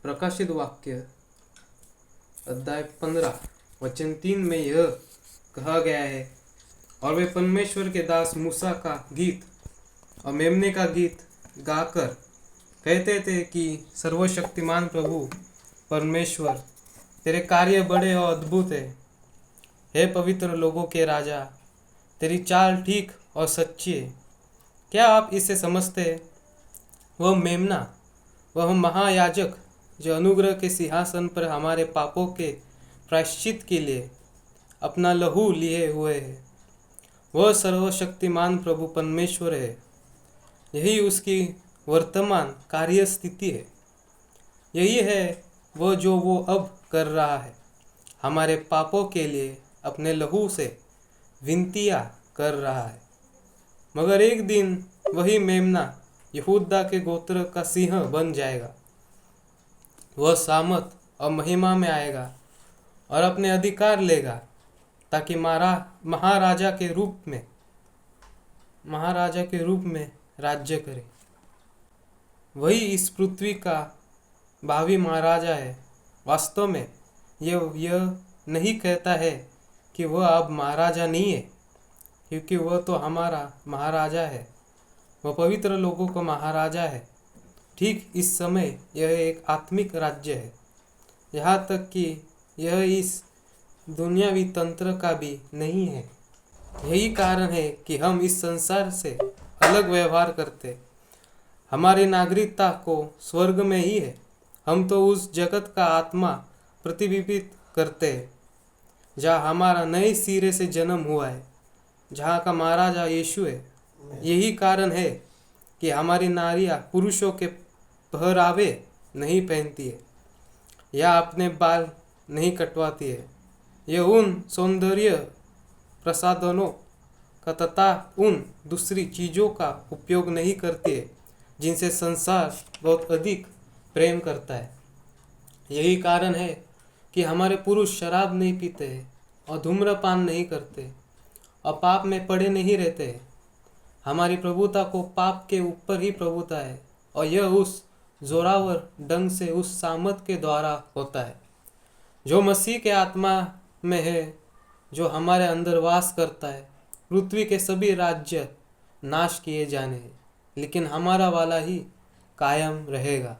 प्रकाशित वाक्य अध्याय 15 वचन 3 में यह कहा गया है, और वे परमेश्वर के दास मूसा का गीत और मेमने का गीत गाकर कहते थे कि सर्वशक्तिमान प्रभु परमेश्वर, तेरे कार्य बड़े और अद्भुत है। हे पवित्र लोगों के राजा, तेरी चाल ठीक और सच्ची है। क्या आप इसे समझते हैं? वह मेमना, वह महायाजक जो अनुग्रह के सिंहासन पर हमारे पापों के प्रायश्चित के लिए अपना लहू लिए हुए है, वह सर्वशक्तिमान प्रभु परमेश्वर है। यही उसकी वर्तमान कार्य स्थिति है। यही है वह जो वो अब कर रहा है, हमारे पापों के लिए अपने लहू से विनतियाँ कर रहा है। मगर एक दिन वही मेमना यहूदा के गोत्र का सिंह बन जाएगा। वह सामत और महिमा में आएगा और अपने अधिकार लेगा, ताकि महाराजा के रूप में राज्य करे। वही इस पृथ्वी का भावी महाराजा है। वास्तव में यह नहीं कहता है कि वह अब महाराजा नहीं है, क्योंकि वह तो हमारा महाराजा है। वह पवित्र लोगों का महाराजा है। ठीक इस समय यह एक आत्मिक राज्य है, यहाँ तक कि यह इस दुनियावी तंत्र का भी नहीं है। यही कारण है कि हम इस संसार से अलग व्यवहार करते। हमारी नागरिकता को स्वर्ग में ही है। हम तो उस जगत का आत्मा प्रतिबिंबित करते हैं, जहाँ हमारा नए सिरे से जन्म हुआ है, जहाँ का महाराजा यीशु है। यही कारण है कि हमारी नारियाँ पुरुषों के पहरावे नहीं पहनती है या अपने बाल नहीं कटवाती है। यह उन सौंदर्य प्रसाधनों का तथा उन दूसरी चीज़ों का उपयोग नहीं करती है जिनसे संसार बहुत अधिक प्रेम करता है। यही कारण है कि हमारे पुरुष शराब नहीं पीते हैं और धूम्रपान नहीं करते और पाप में पड़े नहीं रहते हैं। हमारी प्रभुता को पाप के ऊपर ही प्रभुता है, और यह उस जोरावर ढंग से उस सामर्थ के द्वारा होता है जो मसीह के आत्मा में है, जो हमारे अंदर वास करता है। पृथ्वी के सभी राज्य नाश किए जाने हैं, लेकिन हमारा वाला ही कायम रहेगा।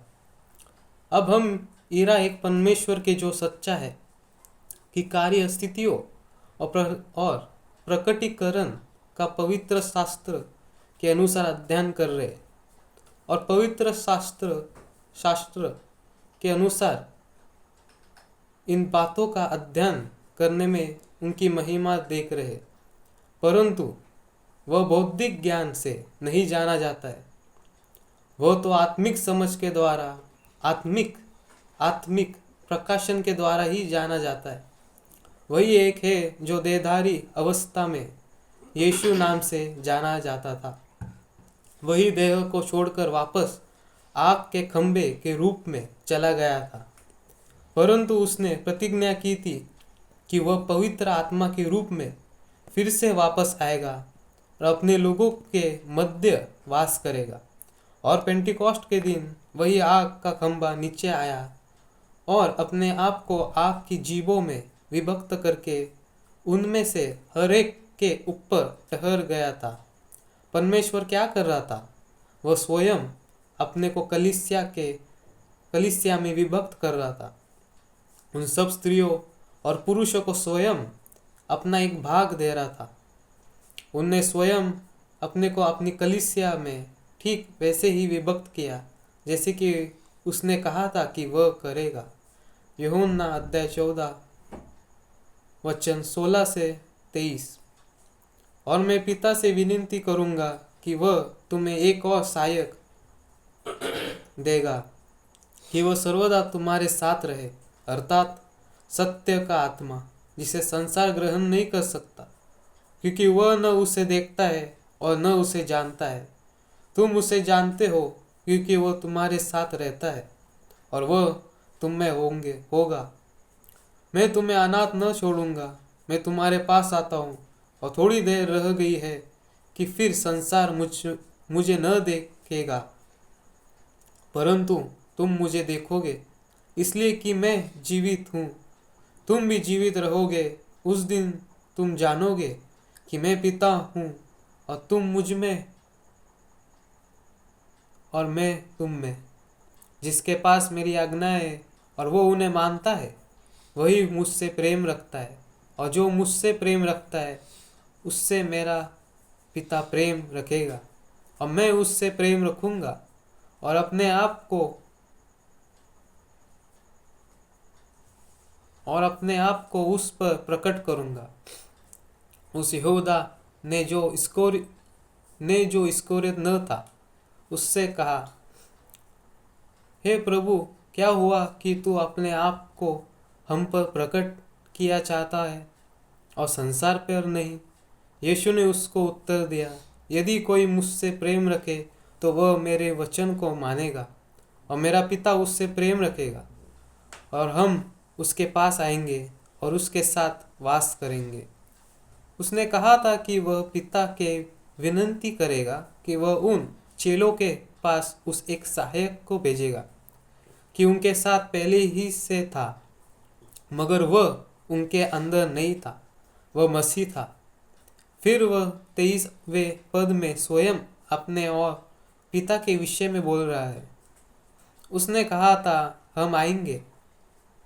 अब हम इरा एक परमेश्वर के जो सच्चा है कि कार्य स्थितियों और प्रकटीकरण का पवित्र शास्त्र के अनुसार अध्ययन कर रहे, और पवित्र शास्त्र के अनुसार इन बातों का अध्ययन करने में उनकी महिमा देख रहे। परंतु वह बौद्धिक ज्ञान से नहीं जाना जाता है। वह तो आत्मिक समझ के द्वारा, आत्मिक प्रकाशन के द्वारा ही जाना जाता है। वही एक है जो देहधारी अवस्था में यीशु नाम से जाना जाता था। वही देह को छोड़कर वापस आग के खंभे के रूप में चला गया था, परंतु उसने प्रतिज्ञा की थी कि वह पवित्र आत्मा के रूप में फिर से वापस आएगा और अपने लोगों के मध्य वास करेगा। और पेंटिकॉस्ट के दिन वही आग का खंभा नीचे आया और अपने आप को आग की जीवों में विभक्त करके उनमें से हर एक के ऊपर ठहर गया था। परमेश्वर क्या कर रहा था? वह स्वयं अपने को कलीसिया में विभक्त कर रहा था। उन सब स्त्रियों और पुरुषों को स्वयं अपना एक भाग दे रहा था। उनने स्वयं अपने को अपनी कलीसिया में ठीक वैसे ही विभक्त किया जैसे कि उसने कहा था कि वह करेगा। यूहन्ना अध्याय 14 वचन 16 से 23। और मैं पिता से विनती करूंगा कि वह तुम्हें एक और सहायक देगा, कि वह सर्वदा तुम्हारे साथ रहे, अर्थात सत्य का आत्मा, जिसे संसार ग्रहण नहीं कर सकता, क्योंकि वह न उसे देखता है और न उसे जानता है। तुम उसे जानते हो, क्योंकि वह तुम्हारे साथ रहता है और वह तुम में होगा। मैं तुम्हें अनाथ न छोड़ूंगा, मैं तुम्हारे पास आता हूँ। और थोड़ी देर रह गई है कि फिर संसार मुझे न देखेगा, परंतु तुम मुझे देखोगे, इसलिए कि मैं जीवित हूँ, तुम भी जीवित रहोगे। उस दिन तुम जानोगे कि मैं पिता हूँ और तुम मुझ में और मैं तुम में। जिसके पास मेरी आज्ञा है और वो उन्हें मानता है, वही मुझसे प्रेम रखता है, और जो मुझसे प्रेम रखता है उससे मेरा पिता प्रेम रखेगा, और मैं उससे प्रेम रखूंगा और अपने आप को उस पर प्रकट करूंगा। उस यहूदा ने जो इस्करियोत न था, उससे कहा, हे प्रभु, क्या हुआ कि तू अपने आप को हम पर प्रकट किया चाहता है और संसार पर नहीं? यीशु ने उसको उत्तर दिया, यदि कोई मुझसे प्रेम रखे तो वह मेरे वचन को मानेगा, और मेरा पिता उससे प्रेम रखेगा, और हम उसके पास आएंगे और उसके साथ वास करेंगे। उसने कहा था कि वह पिता के विनती करेगा कि वह उन चेलों के पास उस एक सहायक को भेजेगा कि उनके साथ पहले ही से था, मगर वह उनके अंदर नहीं था, वह मसीह था। फिर वह 23वें पद में स्वयं अपने और पिता के विषय में बोल रहा है। उसने कहा था, हम आएंगे,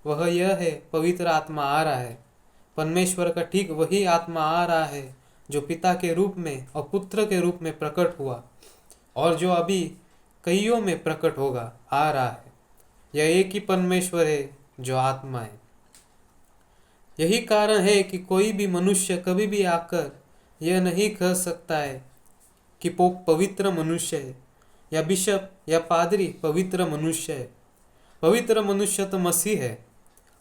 वह यह है, पवित्र आत्मा आ रहा है। परमेश्वर का ठीक वही आत्मा आ रहा है जो पिता के रूप में और पुत्र के रूप में प्रकट हुआ और जो अभी कईयों में प्रकट होगा आ रहा है। यह एक ही परमेश्वर है जो आत्मा है। यही कारण है कि कोई भी मनुष्य कभी भी आकर यह नहीं कह सकता है कि पोप पवित्र मनुष्य है या बिशप या पादरी पवित्र मनुष्य है। पवित्र मनुष्य तो मसीह है,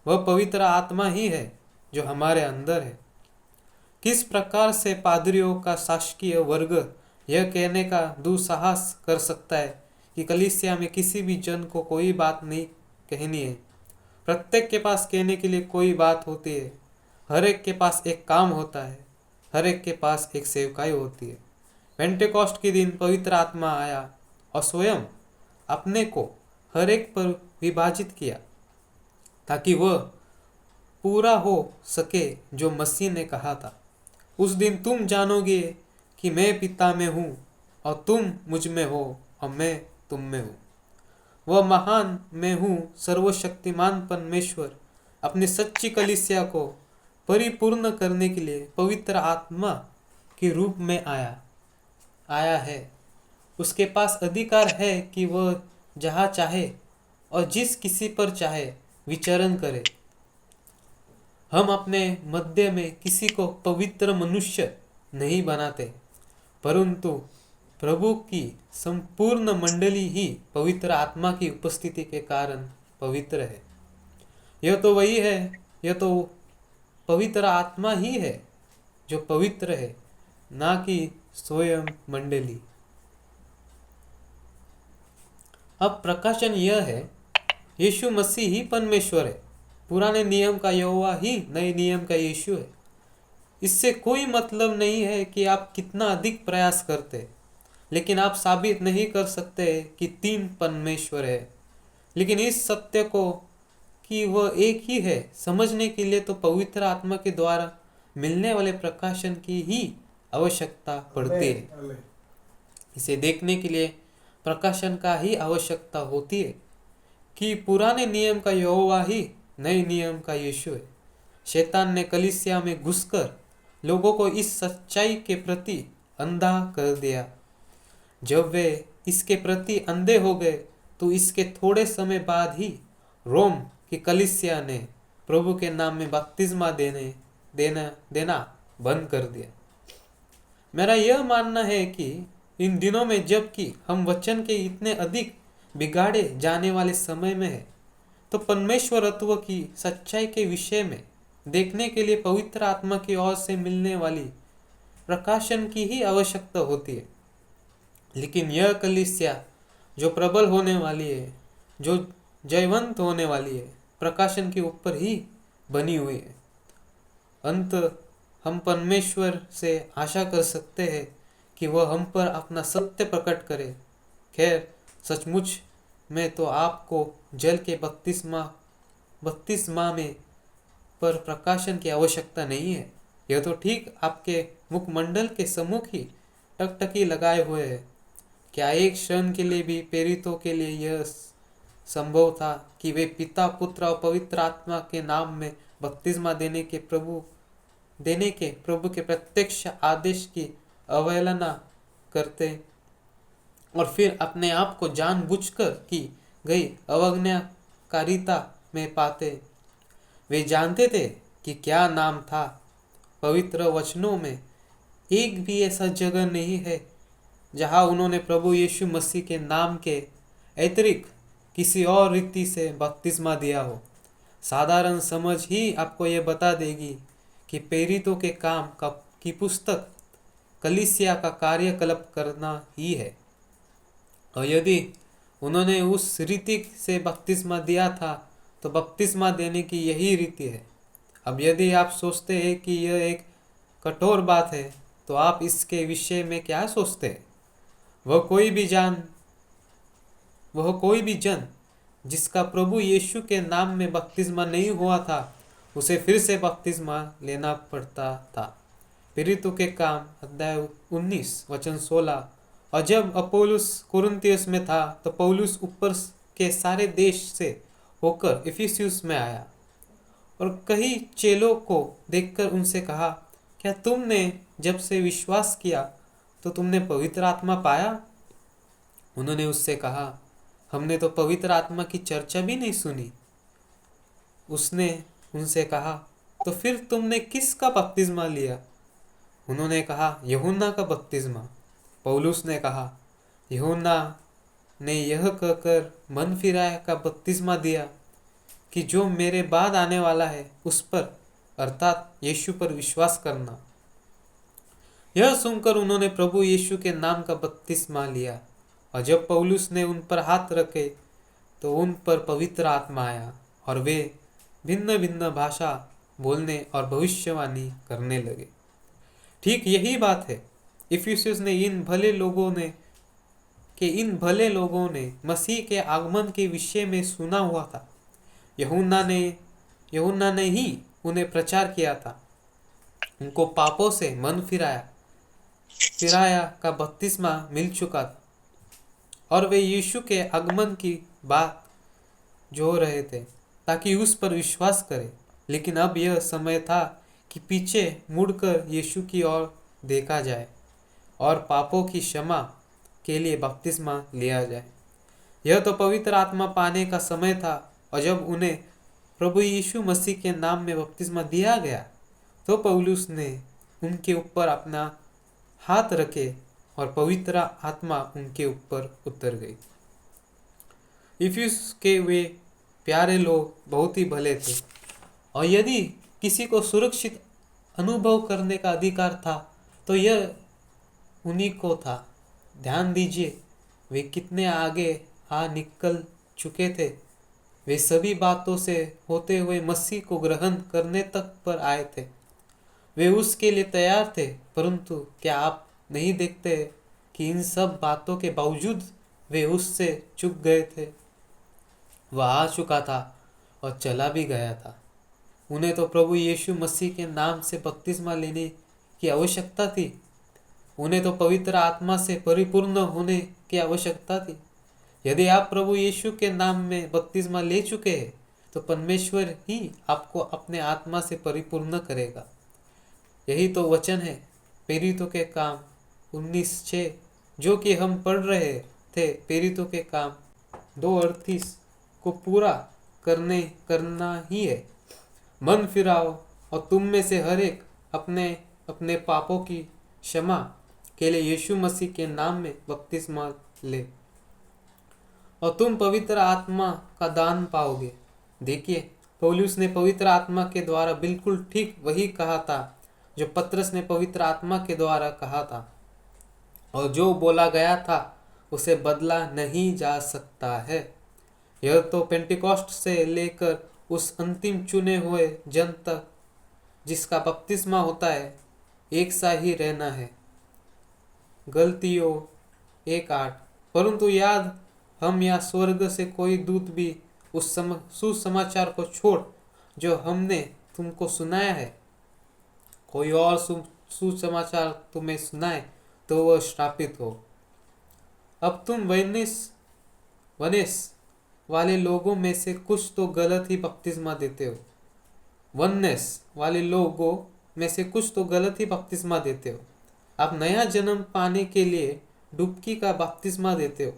वह पवित्र आत्मा ही है जो हमारे अंदर है। किस प्रकार से पादरियों का शासकीय वर्ग यह कहने का दुस्साहस कर सकता है कि कलीसिया में किसी भी जन को कोई बात नहीं कहनी है? प्रत्येक के पास कहने के लिए कोई बात होती है, हर एक के पास एक काम होता है, हर एक के पास एक सेवकाई होती है। पेंटेकोस्ट के दिन पवित्र आत्मा आया और स्वयं अपने को हर एक पर विभाजित किया ताकि वह पूरा हो सके जो मसीह ने कहा था, उस दिन तुम जानोगे कि मैं पिता में हूँ और तुम मुझ में हो और मैं तुम में हूँ। वह महान मैं हूँ सर्वशक्तिमान परमेश्वर अपनी सच्ची कलीसिया को परिपूर्ण करने के लिए पवित्र आत्मा के रूप में आया है। उसके पास अधिकार है कि वह जहाँ चाहे और जिस किसी पर चाहे विचरण करे। हम अपने मध्य में किसी को पवित्र मनुष्य नहीं बनाते, परंतु प्रभु की संपूर्ण मंडली ही पवित्र आत्मा की उपस्थिति के कारण पवित्र है। यह तो वही है, यह तो पवित्र आत्मा ही है जो पवित्र है, ना कि स्वयं मंडली। अब प्रकाशन यह है, यीशु मसीह ही परमेश्वर है। पुराने नियम का यहोवा ही नए नियम का यीशु है। इससे कोई मतलब नहीं है कि आप कितना अधिक प्रयास करते, लेकिन आप साबित नहीं कर सकते कि 3 परमेश्वर है। लेकिन इस सत्य को कि वह एक ही है समझने के लिए तो पवित्र आत्मा के द्वारा मिलने वाले प्रकाशन की ही आवश्यकता पड़ती है। इसे देखने के लिए प्रकाशन का ही आवश्यकता होती है कि पुराने नियम का यहोवा ही नए नियम का यीशु है। शैतान ने कलीसिया में घुसकर लोगों को इस सच्चाई के प्रति अंधा कर दिया। जब वे इसके प्रति अंधे हो गए तो इसके थोड़े समय बाद ही रोम की कलीसिया ने प्रभु के नाम में बपतिस्मा देना बंद कर दिया। मेरा यह मानना है कि इन दिनों में जबकि हम वचन के इतने अधिक बिगाड़े जाने वाले समय में है, तो परमेश्वरत्व की सच्चाई के विषय में देखने के लिए पवित्र आत्मा की ओर से मिलने वाली प्रकाशन की ही आवश्यकता होती है। लेकिन यह कलीसिया जो प्रबल होने वाली है, जो जयवंत होने वाली है, प्रकाशन के ऊपर ही बनी हुई है। अंत हम परमेश्वर से आशा कर सकते हैं कि वह हम पर अपना सत्य प्रकट करे। खैर, सचमुच में तो आपको जल के बपतिस्मा में पर प्रकाशन की आवश्यकता नहीं है। यह तो ठीक आपके मुखमंडल के सम्मुख ही टकटकी लगाए हुए है। क्या एक क्षण के लिए भी प्रेरितों के लिए यह संभव था कि वे पिता, पुत्र और पवित्र आत्मा के नाम में बपतिस्मा देने के प्रभु के प्रत्यक्ष आदेश की अवहेलना करते और फिर अपने आप को जानबूझकर की गई अवज्ञाकारिता में पाते? वे जानते थे कि क्या नाम था। पवित्र वचनों में एक भी ऐसा जगह नहीं है जहां उन्होंने प्रभु यीशु मसीह के नाम के अतिरिक्त किसी और रीति से बपतिस्मा दिया हो। साधारण समझ ही आपको यह बता देगी कि प्रेरितों के काम की पुस्तक कलीसिया का कार्यकलाप करना ही है, और यदि उन्होंने उस रीति से बपतिस्मा दिया था तो बपतिस्मा देने की यही रीति है। अब यदि आप सोचते हैं कि यह एक कठोर बात है तो आप इसके विषय में क्या सोचते हैं? वह कोई भी जन जिसका प्रभु यीशु के नाम में बपतिस्मा नहीं हुआ था उसे फिर से बपतिस्मा लेना पड़ता था। प्रेरितों के काम अध्याय 19 वचन 16। और जब अपोलोस कुरिन्थियस में था तो पौलुस ऊपर के सारे देश से होकर इफिसियुस में आया और कई चेलों को देखकर उनसे कहा, क्या तुमने जब से विश्वास किया तो तुमने पवित्र आत्मा पाया? उन्होंने उससे कहा, हमने तो पवित्र आत्मा की चर्चा भी नहीं सुनी। उसने उनसे कहा, तो फिर तुमने किसका बपतिस्मा लिया? उन्होंने कहा, यूहन्ना का बपतिस्मा। पौलुस ने कहा, यूहन्ना ने यह कहकर मन फिराया का बपतिस्मा दिया कि जो मेरे बाद आने वाला है उस पर अर्थात यीशु पर विश्वास करना। यह सुनकर उन्होंने प्रभु यीशु के नाम का बपतिस्मा लिया, और जब पौलुस ने उन पर हाथ रखे तो उन पर पवित्र आत्मा आया और वे भिन्न भिन्न भाषा बोलने और भविष्यवाणी करने लगे। ठीक यही बात है। इफिसियस ने इन भले लोगों ने मसीह के आगमन के विषय में सुना हुआ था। यूहन्ना ने ही उन्हें प्रचार किया था। उनको पापों से मन फिराया का बपतिस्मा मिल चुका था और वे यीशु के आगमन की बात जो रहे थे ताकि उस पर विश्वास करें। लेकिन अब यह समय था कि पीछे मुड़कर यीशु की ओर देखा जाए और पापों की क्षमा के लिए बपतिस्मा लिया जाए। यह तो पवित्र आत्मा पाने का समय था, और जब उन्हें प्रभु यीशु मसीह के नाम में बपतिस्मा दिया गया तो पौलुस ने उनके ऊपर अपना हाथ रखे और पवित्र आत्मा उनके ऊपर उतर गई। इफिसुस के वे प्यारे लोग बहुत ही भले थे, और यदि किसी को सुरक्षित अनुभव करने का अधिकार था तो यह उन्हीं को था। ध्यान दीजिए, वे कितने आगे आ निकल चुके थे। वे सभी बातों से होते हुए मसीह को ग्रहण करने तक पर आए थे। वे उसके लिए तैयार थे, परंतु क्या आप नहीं देखते कि इन सब बातों के बावजूद वे उससे चूक गए थे? वह आ चुका था और चला भी गया था। उन्हें तो प्रभु यीशु मसीह के नाम से बपतिस्मा लेने की आवश्यकता थी। उन्हें तो पवित्र आत्मा से परिपूर्ण होने की आवश्यकता थी। यदि आप प्रभु यीशु के नाम में बपतिस्मा ले चुके हैं तो परमेश्वर ही आपको अपने आत्मा से परिपूर्ण करेगा। यही तो वचन है प्रेरितों के काम 19:6 जो कि हम पढ़ रहे थे। प्रेरितों के काम 2:38 को पूरा करना ही है। मन फिराओ और तुम में से हर एक अपने अपने पापों की क्षमा के लिए यीशु मसीह के नाम में बपतिस्मा ले और तुम पवित्र आत्मा का दान पाओगे। देखिए, पौलुस ने पवित्र आत्मा के द्वारा बिल्कुल ठीक वही कहा था जो पतरस ने पवित्र आत्मा के द्वारा कहा था, और जो बोला गया था उसे बदला नहीं जा सकता है। यह तो पेंटिकॉस्ट से लेकर उस अंतिम चुने हुए जन तक जिसका बपतिस्मा होता है एक सा ही रहना है। गलतियों 1:8। परंतु याद हम या स्वर्ग से कोई दूत भी उस सुसमाचार को छोड़ जो हमने तुमको सुनाया है, कोई और सुसमाचार तुम्हें सुनाए तो वह श्रापित हो। अब तुम वनेस वाले लोगों में से कुछ तो गलत ही बपतिस्मा देते हो। वननेस वाले लोगों में से कुछ तो गलत ही बपतिस्मा देते हो। आप नया जन्म पाने के लिए डुबकी का बपतिस्मा देते हो,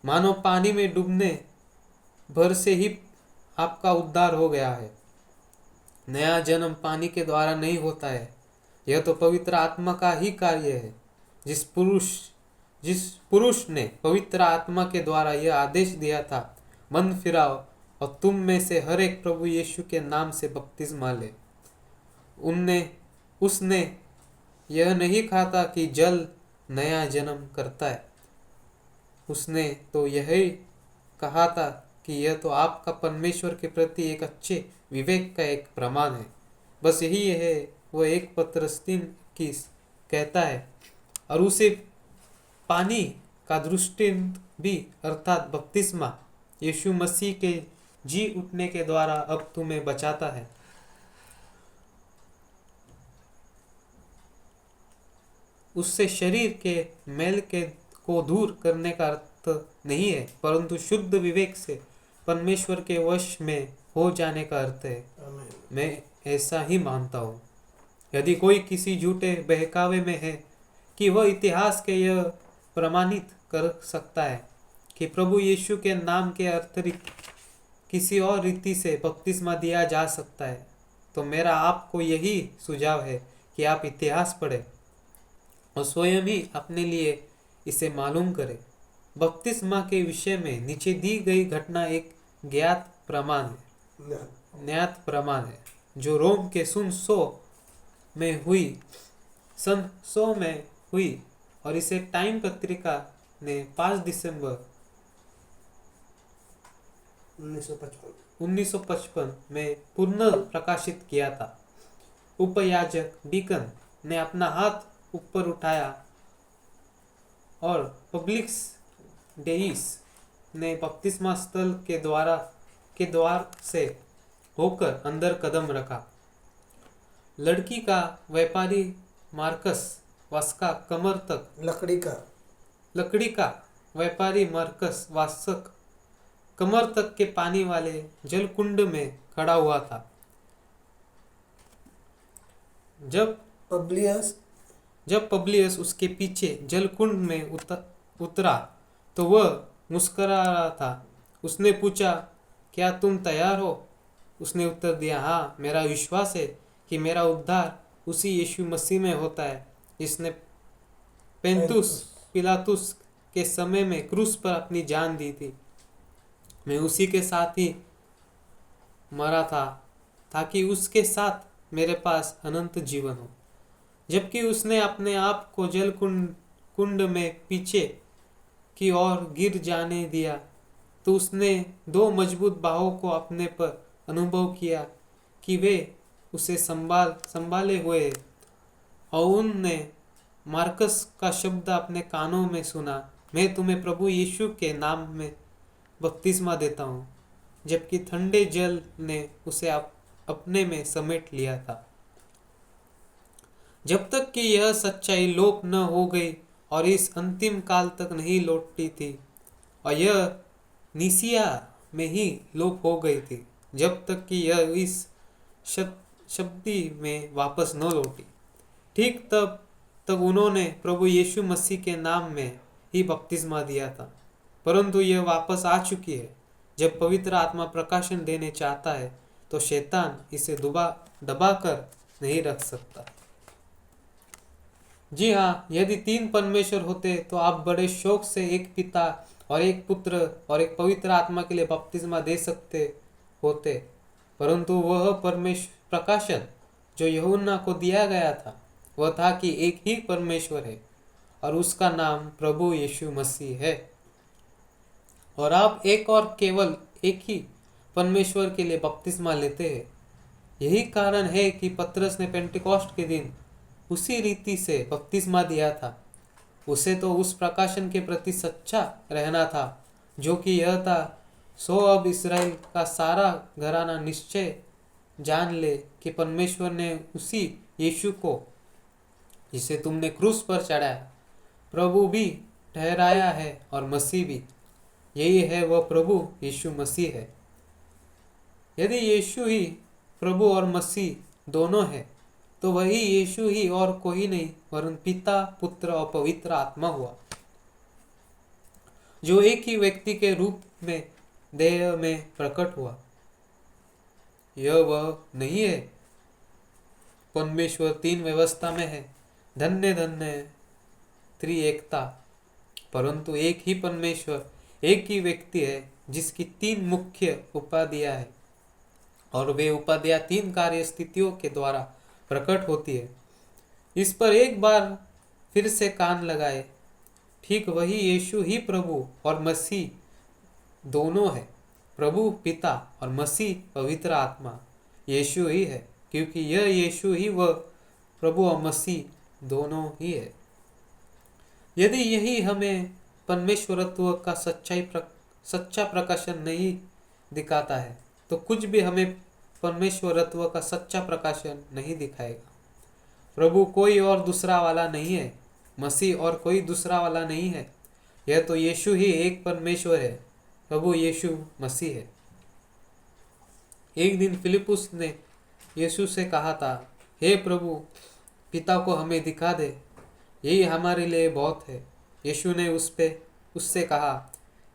मानो पानी में डूबने भर से ही आपका उद्धार हो गया है। नया जन्म पानी के द्वारा नहीं होता है, यह तो पवित्र आत्मा का ही कार्य है। जिस पुरुष ने पवित्र आत्मा के द्वारा यह आदेश दिया था, मन फिराओ और तुम में से हर एक प्रभु यीशु के नाम से बपतिस्मा ले। उसने यह नहीं कहा था कि जल नया जन्म करता है, उसने तो यही कहा था कि यह तो आपका परमेश्वर के प्रति एक अच्छे विवेक का एक प्रमाण है। बस यही है वह एक पत्रस 3:21 कहता है, और उसे पानी का दृष्टांत भी अर्थात बपतिस्मा यीशु मसीह के जी उठने के द्वारा अब तुम्हें बचाता है। उससे शरीर के मैल को दूर करने का अर्थ नहीं है, परंतु शुद्ध विवेक से परमेश्वर के वश में हो जाने का अर्थ है। मैं ऐसा ही मानता हूँ। यदि कोई किसी झूठे बहकावे में है कि वह इतिहास के यह प्रमाणित कर सकता है कि प्रभु यीशु के नाम के अतिरिक्त किसी और रीति से बपतिस्मा दिया जा सकता है, तो मेरा आपको यही सुझाव है कि आप इतिहास पढ़ें और स्वयं ही अपने लिए इसे मालूम करें। बपतिस्मा के विषय में नीचे दी गई घटना एक ज्ञात प्रमाण है जो रोम के सन 100 में हुई और इसे टाइम पत्रिका ने 5 दिसंबर 1955 में पुनः प्रकाशित किया था। उपयाजक डीकन ने अपना हाथ ऊपर उठाया और पब्लिक्स डेइस ने बपतिस्मा स्थल के द्वार से होकर अंदर कदम रखा। लड़की का व्यापारी मार्कस वास्का कमर तक लकड़ी का व्यापारी मार्कस वास्क कमर तक के पानी वाले जलकुंड में खड़ा हुआ था। जब पब्लियस उसके पीछे जलकुंड में उतरा तो वह मुस्कुरा रहा था। उसने पूछा, क्या तुम तैयार हो? उसने उत्तर दिया, हाँ, मेरा विश्वास है कि मेरा उद्धार उसी यीशु मसीह में होता है जिसने पेंतुस पिलातुस के समय में क्रूस पर अपनी जान दी थी। मैं उसी के साथ ही मरा था ताकि उसके साथ मेरे पास अनंत जीवन हो। जबकि उसने अपने आप को जल कुंड में पीछे की ओर गिर जाने दिया तो उसने 2 मजबूत बाहों को अपने पर अनुभव किया कि वे उसे संभाले हुए, और उनने मार्कस का शब्द अपने कानों में सुना, मैं तुम्हें प्रभु यीशु के नाम में बपतिस्मा देता हूँ। जबकि ठंडे जल ने उसे अपने में समेट लिया था। जब तक कि यह सच्चाई लोप न हो गई और इस अंतिम काल तक नहीं लौटती थी, और यह निसिया में ही लोप हो गई थी, जब तक कि यह इस शब्दी में वापस न लौटी। ठीक तब तक उन्होंने प्रभु यीशु मसीह के नाम में ही बपतिस्मा दिया था, परंतु यह वापस आ चुकी है। जब पवित्र आत्मा प्रकाशन देने चाहता है तो शैतान इसे दबा कर नहीं रख सकता। जी हाँ, यदि 3 परमेश्वर होते तो आप बड़े शौक से एक पिता और एक पुत्र और एक पवित्र आत्मा के लिए बपतिस्मा दे सकते होते, परंतु वह प्रकाशन जो यूहन्ना को दिया गया था वह था कि एक ही परमेश्वर है और उसका नाम प्रभु यीशु मसीह है, और आप केवल एक ही परमेश्वर के लिए बपतिस्मा लेते हैं। यही कारण है कि पतरस ने पेंटिकॉस्ट के दिन उसी रीति से बपतिस्मा दिया था। उसे तो उस प्रकाशन के प्रति सच्चा रहना था जो कि यह था, सो अब इसराइल का सारा घराना निश्चय जान ले कि परमेश्वर ने उसी यीशु को, जिसे तुमने क्रूस पर चढ़ाया, प्रभु भी ठहराया है और मसीह भी। यही है वह प्रभु यीशु मसीह है। यदि यीशु ही प्रभु और मसीह दोनों है, तो वही यीशु ही और कोई नहीं वरन पिता, पुत्र और पवित्र आत्मा हुआ, जो एक ही व्यक्ति के रूप में देह में प्रकट हुआ। यह वह नहीं है परमेश्वर तीन व्यवस्था में है, धन्य धन्य त्रिएकता, परंतु एक ही परमेश्वर, एक ही व्यक्ति है, जिसकी तीन मुख्य उपाधियां है और वे उपाधियां तीन कार्य स्थितियों के द्वारा प्रकट होती है। इस पर एक बार फिर से कान लगाए, ठीक वही यीशु ही प्रभु और मसीह दोनों है। प्रभु पिता और मसीह पवित्र आत्मा यीशु ही है, क्योंकि यह यीशु ही वह प्रभु और मसीह दोनों ही है। यदि यही हमें परमेश्वरत्व का सच्चा प्रकाशन नहीं दिखाता है, तो कुछ भी हमें परमेश्वरत्व का सच्चा प्रकाशन नहीं दिखाएगा। प्रभु कोई और दूसरा वाला नहीं है, मसीह और कोई दूसरा वाला नहीं है। यह तो यीशु ही एक परमेश्वर है, प्रभु यीशु मसीह है। एक दिन फिलिपुस ने यीशु से कहा था, हे प्रभु, पिता को हमें दिखा दे, यही हमारे लिए बहुत है। यीशु ने उससे कहा,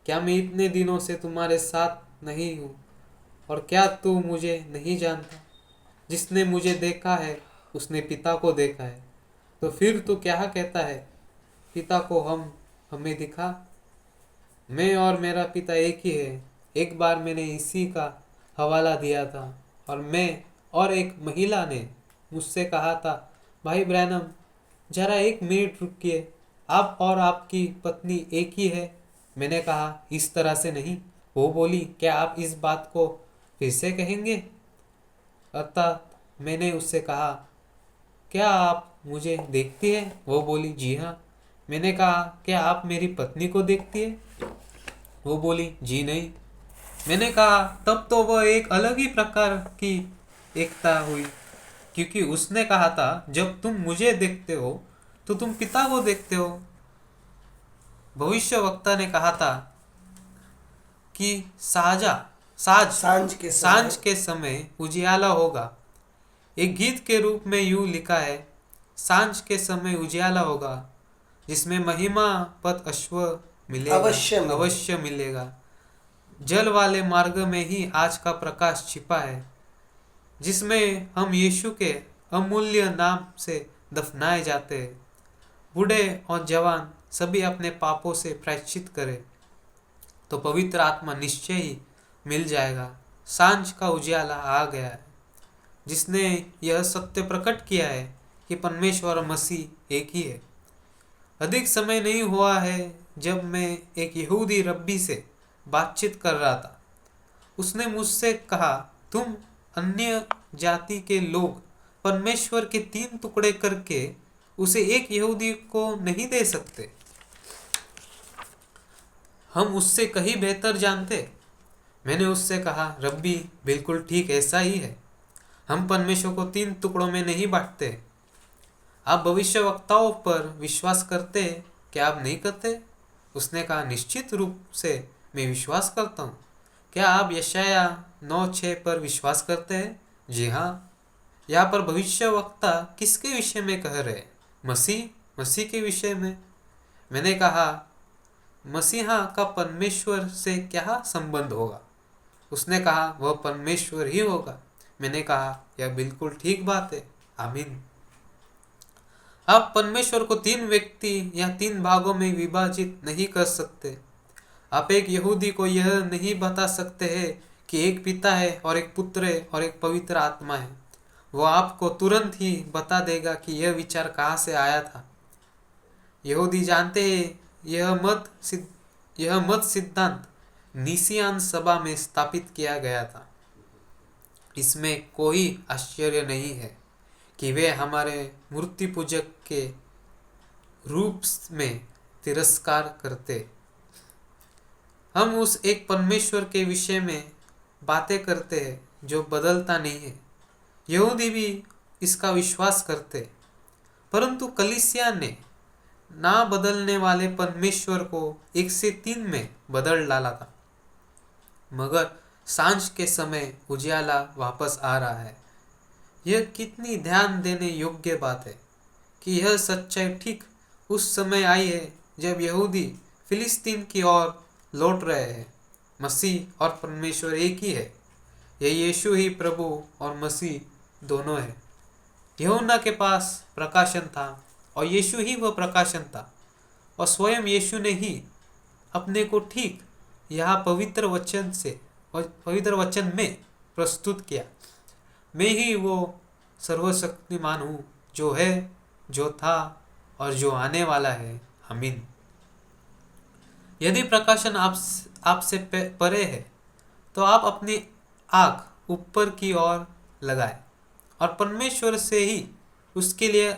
क्या मैं इतने दिनों से तुम्हारे साथ नहीं हूँ और क्या तू मुझे नहीं जानता? जिसने मुझे देखा है उसने पिता को देखा है। तो फिर तू क्या कहता है, पिता को हमें दिखा? मैं और मेरा पिता एक ही है। एक बार मैंने इसी का हवाला दिया था और मैं और एक महिला ने मुझसे कहा था, भाई ब्रैनम, जरा एक मिनट रुकिए, आप और आपकी पत्नी एक ही है। मैंने कहा, इस तरह से नहीं। वो बोली, क्या आप इस बात को फिर से कहेंगे? अर्थात मैंने उससे कहा, क्या आप मुझे देखती है? वो बोली, जी हाँ। मैंने कहा, क्या आप मेरी पत्नी को देखती है? वो बोली, जी नहीं। मैंने कहा, तब तो वह एक अलग ही प्रकार की एकता हुई, क्योंकि उसने कहा था, जब तुम मुझे देखते हो तो तुम पिता को देखते हो। भविष्यवक्ता ने कहा था कि सांझ के समय उजियाला होगा। एक गीत के रूप में यूं लिखा है, सांझ के समय उजियाला होगा, जिसमें महिमा पद अवश्य मिलेगा। जल वाले मार्ग में ही आज का प्रकाश छिपा है, जिसमें हम यीशु के अमूल्य नाम से दफनाए जाते हैं। बूढ़े और जवान सभी अपने पापों से प्रायश्चित करें तो पवित्र आत्मा निश्चय ही मिल जाएगा। सांझ का उजियाला आ गया है, जिसने यह सत्य प्रकट किया है कि परमेश्वर और मसीह एक ही है। अधिक समय नहीं हुआ है जब मैं एक यहूदी रब्बी से बातचीत कर रहा था। उसने मुझसे कहा, तुम अन्य जाति के लोग परमेश्वर के तीन टुकड़े करके उसे एक यहूदी को नहीं दे सकते। हम उससे कहीं बेहतर जानते। मैंने उससे कहा, रब्बी, बिल्कुल ठीक ऐसा ही है। हम परमेश्वर को तीन टुकड़ों में नहीं बांटते। आप भविष्यवक्ताओं पर विश्वास करते, क्या आप नहीं करते? उसने कहा, निश्चित रूप से मैं विश्वास करता हूँ। क्या आप यशाया 9:6 पर विश्वास करते हैं? जी हाँ। यहाँ पर भविष्यवक्ता किसके विषय में कह रहे हैं? मसीह के विषय में। मैंने कहा, मसीहा का परमेश्वर से क्या संबंध होगा? उसने कहा, वह परमेश्वर ही होगा। मैंने कहा, यह बिल्कुल ठीक बात है। आमीन। आप परमेश्वर को तीन व्यक्ति या तीन भागों में विभाजित नहीं कर सकते। आप एक यहूदी को यह नहीं बता सकते हैं कि एक पिता है और एक पुत्र है और एक पवित्र आत्मा है। वह आपको तुरंत ही बता देगा कि यह विचार कहाँ से आया था। यहूदी जानते हैं यह मत सिद्धांत निसियान सभा में स्थापित किया गया था। इसमें कोई आश्चर्य नहीं है कि वे हमारे मूर्ति पूजक के रूप में तिरस्कार करते। हम उस एक परमेश्वर के विषय में बातें करते हैं जो बदलता नहीं है। यहूदी भी इसका विश्वास करते, परंतु कलीसिया ने ना बदलने वाले परमेश्वर को 1 से 3 में बदल डाला था। मगर सांझ के समय उजियाला वापस आ रहा है। यह कितनी ध्यान देने योग्य बात है कि यह सच्चाई ठीक उस समय आई है जब यहूदी फिलिस्तीन की ओर लौट रहे हैं। मसीह और परमेश्वर एक ही है। यह यीशु ही प्रभु और मसीह दोनों है। यूहन्ना के पास प्रकाशन था और यीशु ही वह प्रकाशन था, और स्वयं यीशु ने ही अपने को ठीक यहाँ पवित्र वचन में प्रस्तुत किया। मैं ही वो सर्वशक्तिमान हूँ जो है, जो था और जो आने वाला है। आमीन। यदि प्रकाशन आपसे परे है तो आप अपनी आँख ऊपर की ओर लगाएं और परमेश्वर से ही उसके लिए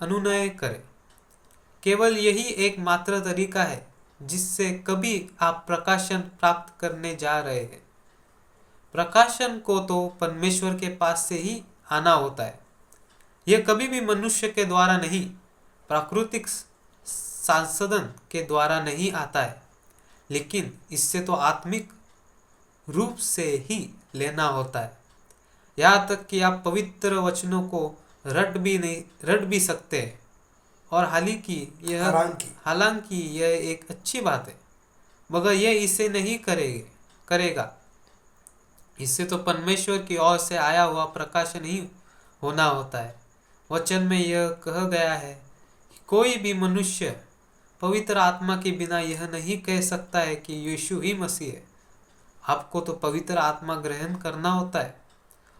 अनुनय करें। केवल यही एकमात्र तरीका है जिससे कभी आप प्रकाशन प्राप्त करने जा रहे हैं। प्रकाशन को तो परमेश्वर के पास से ही आना होता है। यह कभी भी मनुष्य के द्वारा नहीं, प्राकृतिक संसाधन के द्वारा नहीं आता है, लेकिन इससे तो आत्मिक रूप से ही लेना होता है। यहाँ तक कि आप पवित्र वचनों को रट भी सकते हैं। और हालांकि यह एक अच्छी बात है, मगर यह इसे नहीं करेगा। इससे तो परमेश्वर की ओर से आया हुआ प्रकाशन ही होना होता है। वचन में यह कहा गया है कि कोई भी मनुष्य पवित्र आत्मा के बिना यह नहीं कह सकता है कि यीशु ही मसीह है। आपको तो पवित्र आत्मा ग्रहण करना होता है,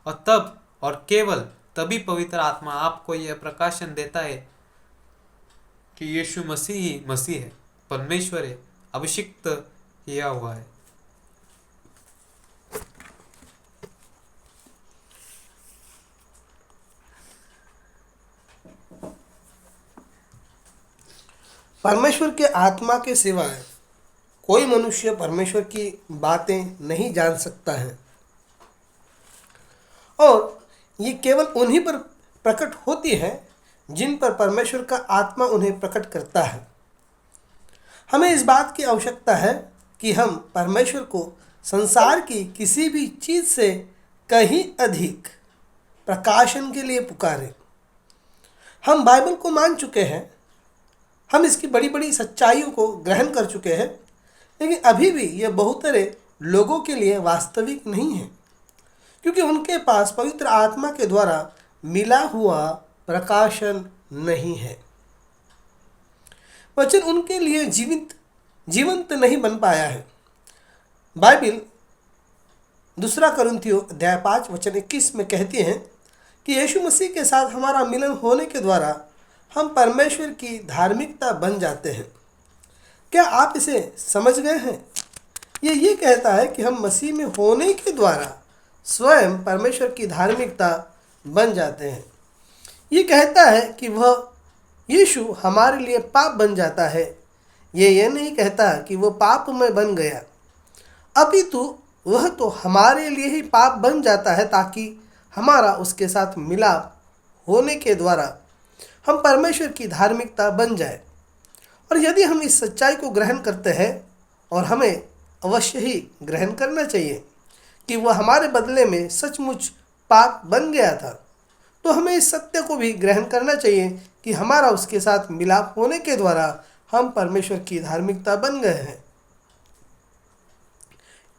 और तब और केवल तभी पवित्र आत्मा आपको यह प्रकाशन देता है कि यीशु मसीह ही मसीह है, परमेश्वर है, अभिषिक्त किया हुआ है। परमेश्वर के आत्मा के सिवाय कोई मनुष्य परमेश्वर की बातें नहीं जान सकता है, और ये केवल उन्हीं पर प्रकट होती है जिन पर परमेश्वर का आत्मा उन्हें प्रकट करता है। हमें इस बात की आवश्यकता है कि हम परमेश्वर को संसार की किसी भी चीज़ से कहीं अधिक प्रकाशन के लिए पुकारें। हम बाइबल को मान चुके हैं, हम इसकी बड़ी बड़ी सच्चाइयों को ग्रहण कर चुके हैं, लेकिन अभी भी यह बहुत सारे लोगों के लिए वास्तविक नहीं है, क्योंकि उनके पास पवित्र आत्मा के द्वारा मिला हुआ प्रकाशन नहीं है। वचन उनके लिए जीवंत नहीं बन पाया है। बाइबल 2 कुरिन्थियों अध्याय 5 वचन 21 में कहती है कि यीशु मसीह के साथ हमारा मिलन होने के द्वारा हम परमेश्वर की धार्मिकता बन जाते हैं। क्या आप इसे समझ गए हैं? ये कहता है कि हम मसीह में होने के द्वारा स्वयं परमेश्वर की धार्मिकता बन जाते हैं। ये कहता है कि वह यीशु हमारे लिए पाप बन जाता है। ये नहीं कहता कि वह पाप में बन गया, अपितु वह तो हमारे लिए ही पाप बन जाता है ताकि हमारा उसके साथ मिलाप होने के द्वारा हम परमेश्वर की धार्मिकता बन जाए। और यदि हम इस सच्चाई को ग्रहण करते हैं, और हमें अवश्य ही ग्रहण करना चाहिए कि वह हमारे बदले में सचमुच पाप बन गया था, तो हमें इस सत्य को भी ग्रहण करना चाहिए कि हमारा उसके साथ मिलाप होने के द्वारा हम परमेश्वर की धार्मिकता बन गए हैं।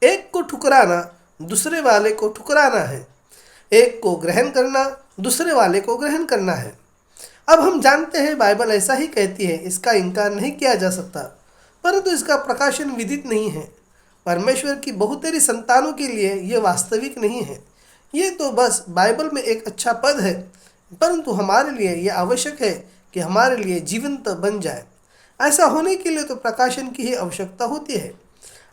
एक को ठुकराना दूसरे वाले को ठुकराना है, एक को ग्रहण करना दूसरे वाले को ग्रहण करना है। अब हम जानते हैं बाइबल ऐसा ही कहती है, इसका इनकार नहीं किया जा सकता, परंतु इसका प्रकाशन विदित नहीं है। परमेश्वर की बहुतेरी संतानों के लिए यह वास्तविक नहीं है। ये तो बस बाइबल में एक अच्छा पद है, परंतु हमारे लिए यह आवश्यक है कि हमारे लिए जीवंत बन जाए। ऐसा होने के लिए तो प्रकाशन की ही आवश्यकता होती है।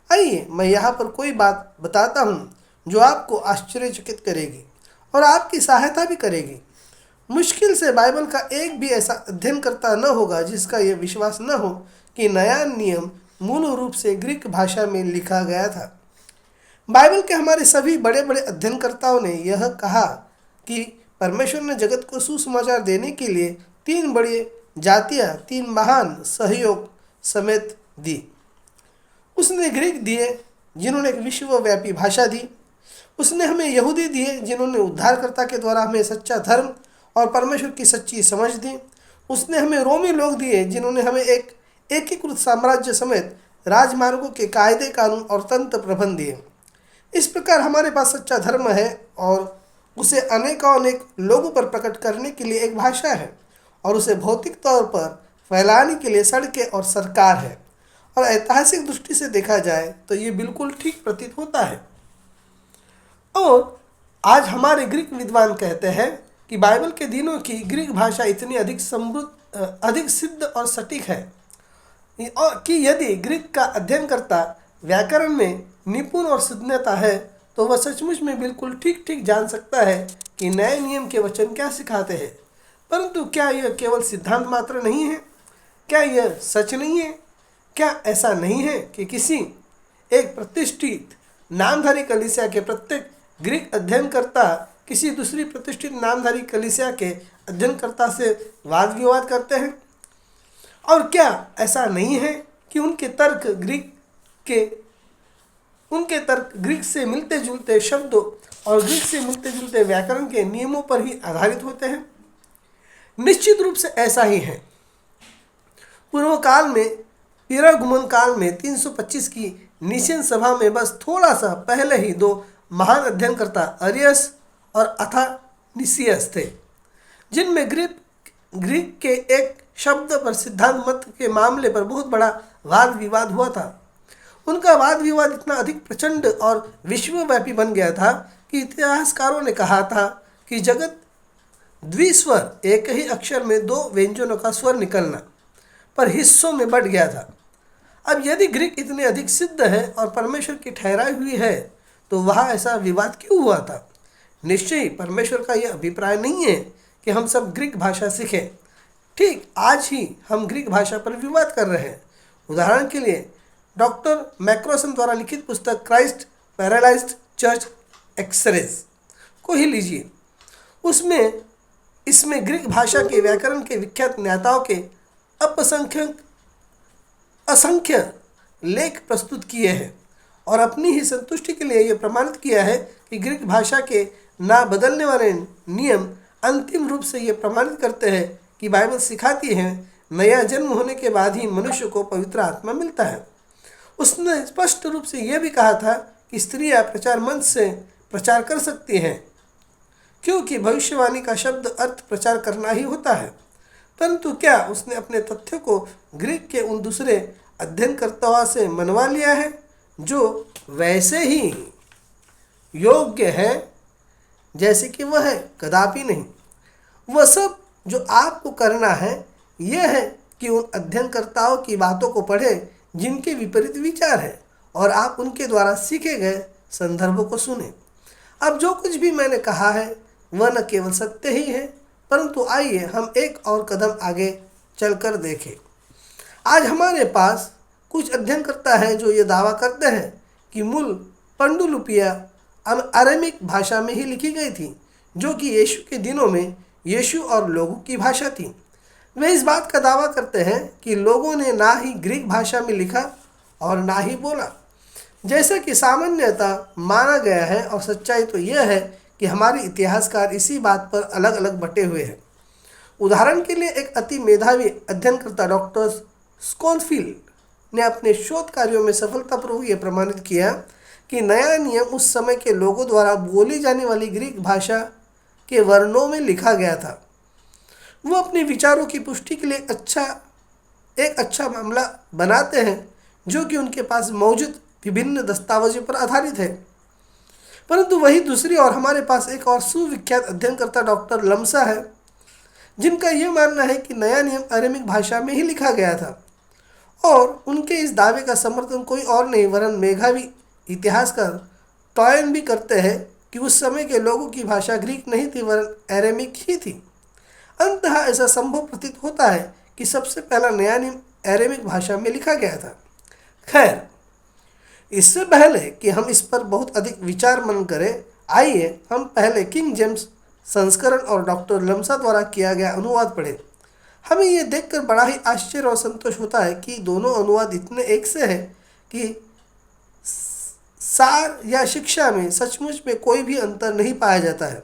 आइए मैं यहाँ पर कोई बात बताता हूँ जो आपको आश्चर्यचकित करेगी और आपकी सहायता भी करेगी। मुश्किल से बाइबल का एक भी ऐसा अध्ययन करता न होगा जिसका यह विश्वास न हो कि नया नियम मूल रूप से ग्रीक भाषा में लिखा गया था। बाइबल के हमारे सभी बड़े बड़े अध्ययनकर्ताओं ने यह कहा कि परमेश्वर ने जगत को सुसमाचार देने के लिए 3 बड़ी जातियाँ, 3 महान सहयोग समेत दी। उसने ग्रीक दिए जिन्होंने एक विश्वव्यापी भाषा दी। उसने हमें यहूदी दिए जिन्होंने उद्धारकर्ता के द्वारा हमें सच्चा धर्म और परमेश्वर की सच्ची समझ दी। उसने हमें रोमी लोग दिए जिन्होंने हमें एक एकीकृत साम्राज्य समेत राजमार्गों के कायदे कानून और तंत्र प्रबंध दिए। इस प्रकार हमारे पास सच्चा धर्म है और उसे अनेक लोगों पर प्रकट करने के लिए एक भाषा है और उसे भौतिक तौर पर फैलाने के लिए सड़कें और सरकार है। और ऐतिहासिक दृष्टि से देखा जाए तो ये बिल्कुल ठीक प्रतीत होता है। और आज हमारे ग्रीक विद्वान कहते हैं कि बाइबल के दिनों की ग्रीक भाषा इतनी अधिक सिद्ध और सटीक है और कि यदि ग्रीक का अध्ययन करता व्याकरण में निपुण और सिद्धता है तो वह सचमुच में बिल्कुल ठीक ठीक जान सकता है कि नए नियम के वचन क्या सिखाते हैं। परंतु क्या यह केवल सिद्धांत मात्र नहीं है? क्या यह सच नहीं है? क्या ऐसा नहीं है कि किसी एक प्रतिष्ठित नामधारी कलीसिया के प्रत्येक ग्रीक अध्ययनकर्ता किसी दूसरी प्रतिष्ठित नामधारी कलीसिया के अध्ययनकर्ता से वाद विवाद करते हैं? और क्या ऐसा नहीं है कि उनके तर्क ग्रीक से मिलते जुलते शब्दों और ग्रीक से मिलते जुलते व्याकरण के नियमों पर ही आधारित होते हैं? निश्चित रूप से ऐसा ही है। पूर्व काल में पिरागुमन काल में 325 की निशियन सभा में बस थोड़ा सा पहले ही 2 महान अध्ययनकर्ता अरियस और अथानिसियस थे, जिनमें ग्रीक के एक शब्द पर सिद्धांत मत के मामले पर बहुत बड़ा वाद विवाद हुआ था। उनका वाद विवाद इतना अधिक प्रचंड और विश्वव्यापी बन गया था कि इतिहासकारों ने कहा था कि जगत द्विस्वर, एक ही अक्षर में 2 व्यंजनों का स्वर निकलना, पर हिस्सों में बढ़ गया था। अब यदि ग्रीक इतनी अधिक सिद्ध है और परमेश्वर की ठहराई हुई है तो वहाँ ऐसा विवाद क्यों हुआ था? निश्चय ही परमेश्वर का यह अभिप्राय नहीं है कि हम सब ग्रीक भाषा सीखें। ठीक आज ही हम ग्रीक भाषा पर विवाद कर रहे हैं। उदाहरण के लिए डॉक्टर मैक्रोसन द्वारा लिखित पुस्तक क्राइस्ट पैरालाइज्ड चर्च एक्सरेज को ही लीजिए। इसमें ग्रीक भाषा के व्याकरण के विख्यात ज्ञाताओं के असंख्य लेख प्रस्तुत किए हैं और अपनी ही संतुष्टि के लिए यह प्रमाणित किया है कि ग्रीक भाषा के ना बदलने वाले नियम अंतिम रूप से ये प्रमाणित करते हैं कि बाइबल सिखाती है नया जन्म होने के बाद ही मनुष्य को पवित्र आत्मा मिलता है। उसने स्पष्ट रूप से यह भी कहा था कि स्त्रियां प्रचार मंच से प्रचार कर सकती हैं, क्योंकि भविष्यवाणी का शब्द अर्थ प्रचार करना ही होता है। परंतु क्या उसने अपने तथ्यों को ग्रीक के उन दूसरे अध्ययनकर्ताओं से मनवा लिया है जो वैसे ही योग्य है जैसे कि वह है? कदापि नहीं। वह सब जो आपको करना है यह है कि उन अध्ययनकर्ताओं की बातों को पढ़ें जिनके विपरीत विचार है और आप उनके द्वारा सीखे गए संदर्भों को सुने। अब जो कुछ भी मैंने कहा है वह न केवल सत्य ही है, परंतु आइए हम एक और कदम आगे चलकर देखें। आज हमारे पास कुछ अध्ययनकर्ता हैं जो ये दावा करते हैं कि मूल पंडुलिपियाँ अरेमिक भाषा में ही लिखी गई थी, जो कि यीशु के दिनों में यीशु और लोगों की भाषा थी। वे इस बात का दावा करते हैं कि लोगों ने ना ही ग्रीक भाषा में लिखा और ना ही बोला, जैसा कि सामान्यतः माना गया है। और सच्चाई तो यह है कि हमारे इतिहासकार इसी बात पर अलग अलग बटे हुए हैं। उदाहरण के लिए एक अति मेधावी अध्ययनकर्ता डॉक्टर स्कोनफील्ड ने अपने शोध कार्यों में सफलतापूर्वक यह प्रमाणित किया कि नया नियम उस समय के लोगों द्वारा बोली जाने वाली ग्रीक भाषा के वर्णों में लिखा गया था। वो अपने विचारों की पुष्टि के लिए एक अच्छा मामला बनाते हैं जो कि उनके पास मौजूद विभिन्न दस्तावेजों पर आधारित है। परंतु वही दूसरी ओर हमारे पास एक और सुविख्यात अध्ययनकर्ता डॉक्टर लम्सा है, जिनका यह मानना है कि नया नियम अरेमिक भाषा में ही लिखा गया था। और उनके इस दावे का समर्थन कोई और नहीं वरन मेधावी इतिहासकार टॉयन भी करते हैं कि उस समय के लोगों की भाषा ग्रीक नहीं थी वरन अरेमिक ही थी। अंततः ऐसा संभव प्रतीत होता है कि सबसे पहला नया नियम अरेमिक भाषा में लिखा गया था। खैर, इससे पहले कि हम इस पर बहुत अधिक विचार मन करें, आइए हम पहले किंग जेम्स संस्करण और डॉक्टर लम्सा द्वारा किया गया अनुवाद पढ़ें। हमें यह देखकर बड़ा ही आश्चर्य और संतोष होता है कि दोनों अनुवाद इतने एक से हैं कि सार या शिक्षा में सचमुच में कोई भी अंतर नहीं पाया जाता है।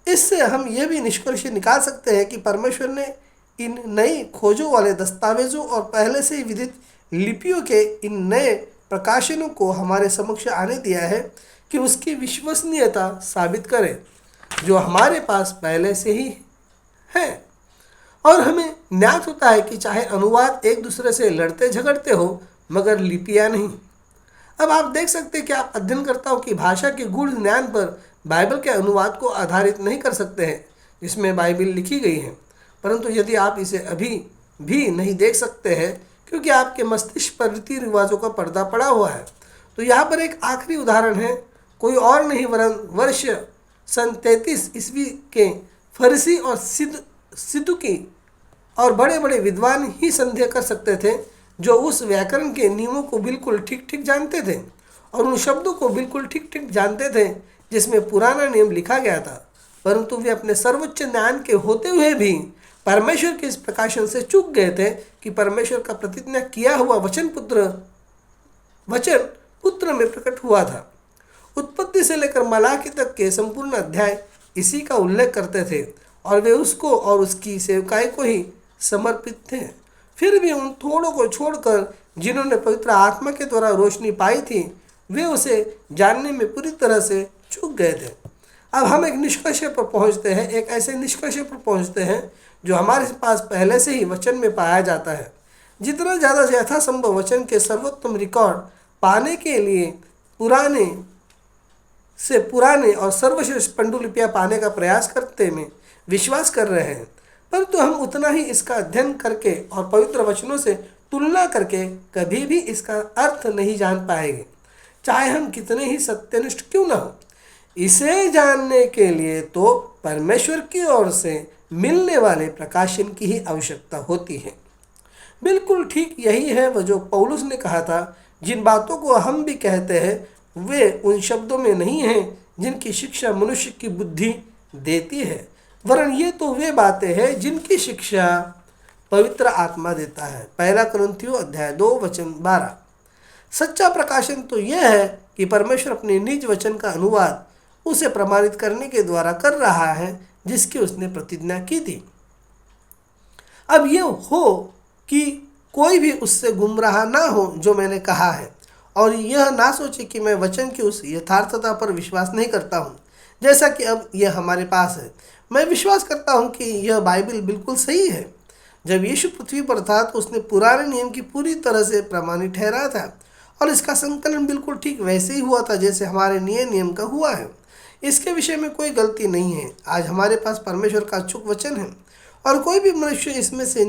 इससे हम यह भी निष्कर्ष निकाल सकते हैं कि परमेश्वर ने इन नई खोजों वाले दस्तावेजों और पहले से ही विदित लिपियों के इन नए प्रकाशनों को हमारे समक्ष आने दिया है कि उसकी विश्वसनीयता साबित करें, जो हमारे पास पहले से ही है। और हमें ज्ञात होता है कि चाहे अनुवाद एक दूसरे से लड़ते झगड़ते हो, मगर लिपियाँ नहीं। अब आप देख सकते हैं कि आप अध्ययनकर्ताओं की भाषा के गूढ़ ज्ञान पर बाइबल के अनुवाद को आधारित नहीं कर सकते हैं जिसमें बाइबल लिखी गई है, परंतु यदि आप इसे अभी भी नहीं देख सकते हैं क्योंकि आपके मस्तिष्क पर रीति रिवाजों का पर्दा पड़ा हुआ है, तो यहाँ पर एक आखिरी उदाहरण है। कोई और नहीं वरन वर्ष सन 33 ईस्वी के फरीसी और सिद्दुकी और बड़े बड़े विद्वान ही संदेह कर सकते थे, जो उस व्याकरण के नियमों को बिल्कुल ठीक ठीक जानते थे और उन शब्दों को बिल्कुल ठीक ठीक जानते थे जिसमें पुराना नियम लिखा गया था, परंतु वे अपने सर्वोच्च ज्ञान के होते हुए भी परमेश्वर के इस प्रकाशन से चूक गए थे कि परमेश्वर का प्रतिज्ञा किया हुआ वचन पुत्र में प्रकट हुआ था। उत्पत्ति से लेकर मलाकी तक के संपूर्ण अध्याय इसी का उल्लेख करते थे और वे उसको और उसकी सेवकाई को ही समर्पित थे। फिर भी उन थोड़ों को छोड़कर जिन्होंने पवित्र आत्मा के द्वारा रोशनी पाई थी, वे उसे जानने में पूरी तरह से चूक गए थे। अब हम एक निष्कर्ष पर पहुंचते हैं, एक ऐसे निष्कर्ष पर पहुंचते हैं जो हमारे पास पहले से ही वचन में पाया जाता है। जितना ज़्यादा यथासंभव वचन के सर्वोत्तम रिकॉर्ड पाने के लिए पुराने और सर्वश्रेष्ठ पांडुलिपियाँ पाने का प्रयास करते में विश्वास कर रहे हैं, परंतु हम उतना ही इसका अध्ययन करके और पवित्र वचनों से तुलना करके कभी भी इसका अर्थ नहीं जान पाएंगे, चाहे हम कितने ही सत्यनिष्ठ क्यों न हो। इसे जानने के लिए तो परमेश्वर की ओर से मिलने वाले प्रकाशन की ही आवश्यकता होती है। बिल्कुल ठीक यही है वह जो पौलुस ने कहा था, जिन बातों को हम भी कहते हैं वे उन शब्दों में नहीं हैं जिनकी शिक्षा मनुष्य की बुद्धि देती है, वरन ये तो वे बातें हैं जिनकी शिक्षा पवित्र आत्मा देता है। 1 कुरिन्थियों अध्याय 2 वचन 12। सच्चा प्रकाशन तो यह है कि परमेश्वर अपने निज वचन का अनुवाद उसे प्रमाणित करने के द्वारा कर रहा है जिसकी उसने प्रतिज्ञा की थी। अब यह हो कि कोई भी उससे गुमराह ना हो जो मैंने कहा है, और यह ना सोचे कि मैं वचन की उस यथार्थता पर विश्वास नहीं करता हूँ जैसा कि अब यह हमारे पास है। मैं विश्वास करता हूँ कि यह बाइबल बिल्कुल सही है। जब यीशु पृथ्वी पर था तो उसने पुराने नियम की पूरी तरह से प्रमाणित ठहरा था और इसका संकलन बिल्कुल ठीक वैसे ही हुआ था जैसे हमारे नए नियम का हुआ है। इसके विषय में कोई गलती नहीं है। आज हमारे पास परमेश्वर का अचूक वचन है और कोई भी मनुष्य इसमें से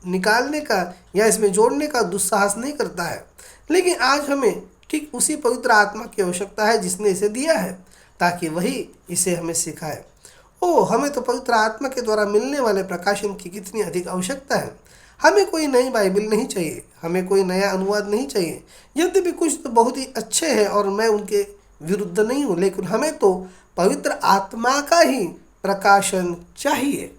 निकालने का या इसमें जोड़ने का दुस्साहस नहीं करता है, लेकिन आज हमें ठीक उसी पवित्र आत्मा की आवश्यकता है जिसने इसे दिया है, ताकि वही इसे हमें सिखाए। हमें तो पवित्र आत्मा के द्वारा मिलने वाले प्रकाशन की कितनी अधिक आवश्यकता है। हमें कोई नई बाइबल नहीं चाहिए, हमें कोई नया अनुवाद नहीं चाहिए, यद्यपि कुछ तो बहुत ही अच्छे हैं और मैं उनके विरुद्ध नहीं हूँ, लेकिन हमें तो पवित्र आत्मा का ही प्रकाशन चाहिए।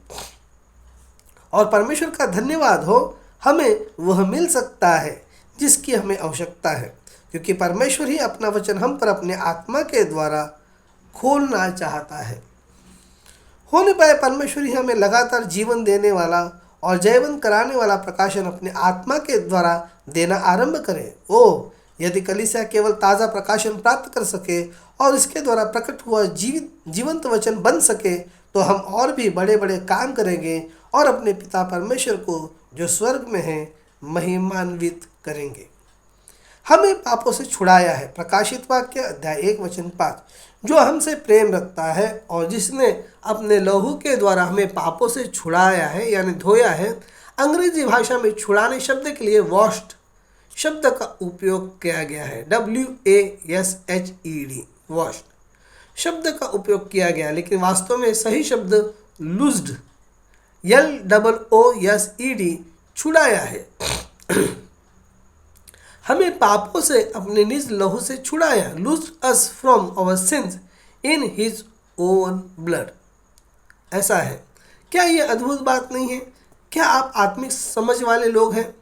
और परमेश्वर का धन्यवाद हो, हमें वह मिल सकता है जिसकी हमें आवश्यकता है, क्योंकि परमेश्वर ही अपना वचन हम पर अपने आत्मा के द्वारा खोलना चाहता है। होने पाए परमेश्वर ही हमें लगातार जीवन देने वाला और जयवंत कराने वाला प्रकाशन अपने आत्मा के द्वारा देना आरंभ करे। यदि कलीसिया केवल ताज़ा प्रकाशन प्राप्त कर सके और इसके द्वारा प्रकट हुआ जीवंत वचन बन सके, तो हम और भी बड़े बड़े काम करेंगे और अपने पिता परमेश्वर को जो स्वर्ग में है महिमान्वित करेंगे। हमें पापों से छुड़ाया है, प्रकाशित वाक्य अध्याय 1 वचन 5। जो हमसे प्रेम रखता है और जिसने अपने लहू के द्वारा हमें पापों से छुड़ाया है यानी धोया है। अंग्रेजी भाषा में छुड़ाने शब्द के लिए वॉश्ड शब्द का उपयोग किया गया है, WASHED, वॉश्ड शब्द का उपयोग किया गया, लेकिन वास्तव में सही शब्द लूज्ड, LOOSED, छुड़ाया है। हमें पापों से अपने निज लहू से छुड़ाया, loose us from our sins in his own blood. ऐसा है। क्या ये अद्भुत बात नहीं है? क्या आप आत्मिक समझ वाले लोग हैं?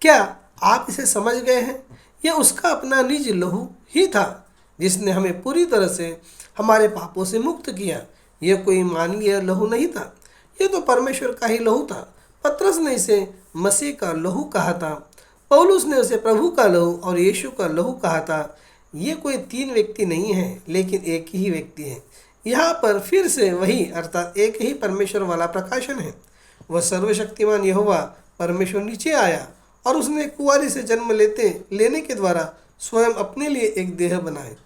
क्या आप इसे समझ गए हैं? यह उसका अपना निज लहू ही था जिसने हमें पूरी तरह से हमारे पापों से मुक्त किया। यह कोई मानवीय लहू नहीं था, यह तो परमेश्वर का ही लहू था। पतरस ने इसे मसीह का लहू कहा था, पौलुस ने उसे प्रभु का लहू और यीशु का लहू कहा था। ये कोई तीन व्यक्ति नहीं है, लेकिन एक ही व्यक्ति है। यहाँ पर फिर से वही अर्थात एक ही परमेश्वर वाला प्रकाशन है। वह सर्वशक्तिमान यहोवा परमेश्वर नीचे आया और उसने कुंवारी से जन्म लेने के द्वारा स्वयं अपने लिए एक देह बनाए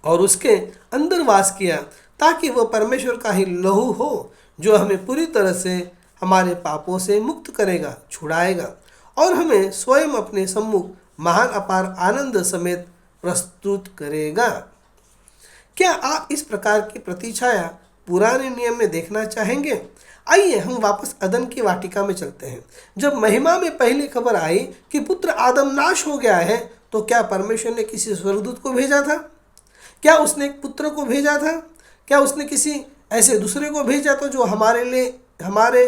और उसके अंदर वास किया, ताकि वह परमेश्वर का ही लहू हो जो हमें पूरी तरह से हमारे पापों से मुक्त करेगा, छुड़ाएगा और हमें स्वयं अपने सम्मुख महान अपार आनंद समेत प्रस्तुत करेगा। क्या आप इस प्रकार की प्रतिछाया पुराने नियम में देखना चाहेंगे? आइए हम वापस अदन की वाटिका में चलते हैं। जब महिमा में पहली खबर आई कि पुत्र आदम नाश हो गया है, तो क्या परमेश्वर ने किसी स्वर्गदूत को भेजा था? क्या उसने एक पुत्र को भेजा था? क्या उसने किसी ऐसे दूसरे को भेजा था जो हमारे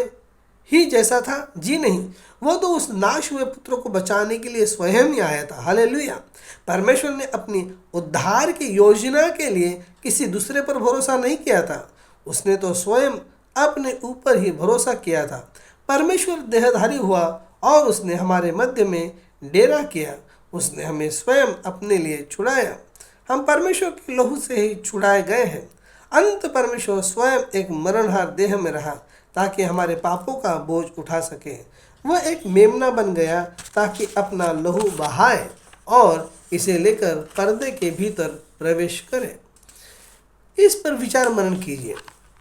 ही जैसा था? जी नहीं, वो तो उस नाश हुए पुत्र को बचाने के लिए स्वयं ही आया था। हालेलुया। परमेश्वर ने अपनी उद्धार की योजना के लिए किसी दूसरे पर भरोसा नहीं किया था, उसने तो स्वयं अपने ऊपर ही भरोसा किया था। परमेश्वर देहधारी हुआ और उसने हमारे मध्य में डेरा किया। उसने हमें स्वयं अपने लिए छुड़ाया। हम परमेश्वर के लहू से ही छुड़ाए गए हैं। अंत परमेश्वर स्वयं एक मरणहार देह में रहा ताकि हमारे पापों का बोझ उठा सके। वह एक मेमना बन गया ताकि अपना लहू बहाए और इसे लेकर पर्दे के भीतर प्रवेश करे। इस पर विचार मनन कीजिए।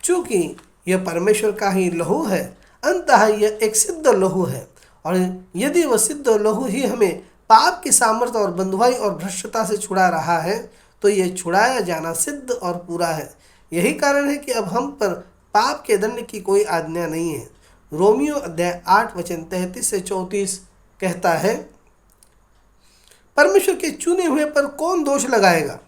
चूंकि यह परमेश्वर का ही लहू है, अंततः यह एक सिद्ध लहू है, और यदि वह सिद्ध लहू ही हमें पाप की सामर्थ्य और बंधुआई और भ्रष्टता से छुड़ा रहा है, तो यह छुड़ाया जाना सिद्ध और पूरा है। यही कारण है कि अब हम पर पाप के दंड की कोई आज्ञा नहीं है। रोमियो अध्याय 8 वचन 33 से 34 कहता है, परमेश्वर के चुने हुए पर कौन दोष लगाएगा?